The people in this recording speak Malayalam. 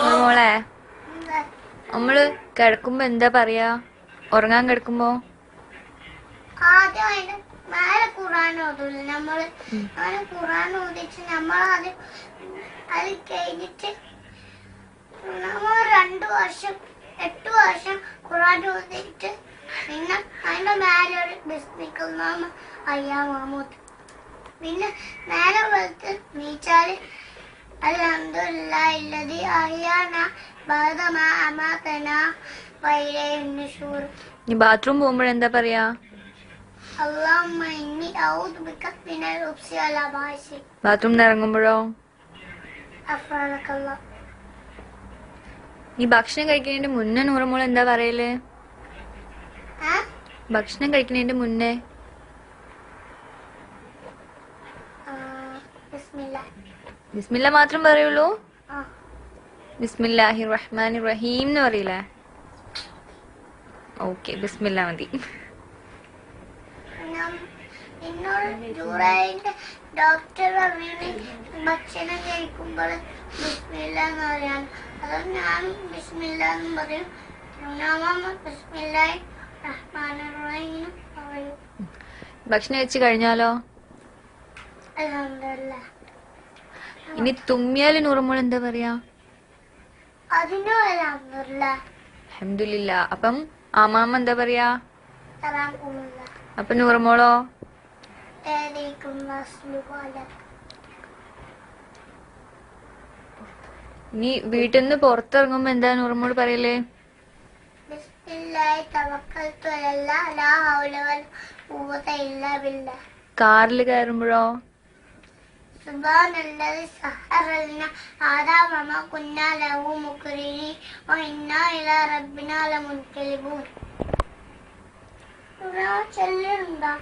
മോളെ, നമ്മള് കിടക്കുമ്പോ എന്താ പറയാ? ഉറങ്ങാൻ കിടക്കുമ്പോ ആദ്യം മേലെ ഖുർആൻ ഓതൂല നമ്മള്. അങ്ങനെ ഖുർആൻ ഓതിച്ച് നമ്മളത് അത് കഴിഞ്ഞിട്ട് നമ്മൾ 2 വർഷം 8 വർഷം ഖുർആൻ ഓതിട്ട് പിന്നെ അതിന്റെ മേലെ ഒരു ബിസ്മിക്കല്ലാഹു അയ്യാ മഹ്മൂദ്. പിന്നെ നേരെ വെളുത്ത് നീച്ചാല് അൽഹംദുലില്ലാഹി അല്ലദീ അഹ്യാനാ ബഅദ മാ അമാതനാ വഇലൈഹിൻ നുശൂർ. നീ ബാത്റൂം പോകുമ്പോഴെന്താ പറയാ? അല്ലാഹുമ്മ ഇന്നി അഊദു ബിക മിനൽ ഖുബ്സി വൽ ഖബായിസി. ബാത്റൂമിൽ ഇറങ്ങുമ്പോഴോ? അഫ്റാനക്കല്ലാഹ്. നീ ഭക്ഷണം കഴിക്കുന്നതിന്റെ മുന്നേ നൂറമോൾ എന്താ പറയല്? ഭക്ഷണം കഴിക്കുന്നതിന്റെ മുന്നേ ബിസ്മില്ല മാത്രം പറയുള്ളൂ? ബിസ്മില്ലാഹിർ റഹ്മാനിർ റഹീം എന്ന് പറയില്ലേ? ഓക്കെ, ബിസ്മില്ല മതി. ഡോക്ടർ ഭക്ഷണം കഴിക്കുമ്പോൾ ബിസ്മില്ല എന്ന് പറയാൻ, അത് ഞാൻ ബിസ്മില്ല എന്ന് പറയും. ബിസ്മില്ലാഹിർ റഹ്മാനിർ റഹീം പറയും. ഭക്ഷണം കഴിച്ചു കഴിഞ്ഞാലോ? അൽഹംദുലില്ലാ. ഇനി തുമ്മിയാല് നൂറമോൾ എന്താ പറയാ? അതിനും അൽഹംദുലില്ലാ. അൽഹംദുലില്ലാ. അപ്പം ആമാമ എന്താ പറയാ? തറാക്കുമുല്ലാ. അപ്പൊ നൂറമോളോ? നീ വീട്ടിൽ നിന്ന് പുറത്തിറങ്ങുമ്പോ എന്താ നൂറമോള് പറയല്? ബിസ്മില്ലാഹി തവക്കൽതു അലല്ലാഹ് ലാ ഹൗല വലാ ഖുവത ഇല്ലാ ബില്ലാഹ്. കാറിൽ കയറുമ്പോഴോ? സുബ്ഹാനല്ലദി സഖറ ലനാ ഹാദാ വമാ കുന്നാ ലഹു മുഖ്രിനീൻ വഇന്നാ ഇലാ റബ്ബിനാ ലമുൻഖലിബൂൻ. ചൊല്ലുന്നുണ്ടോ?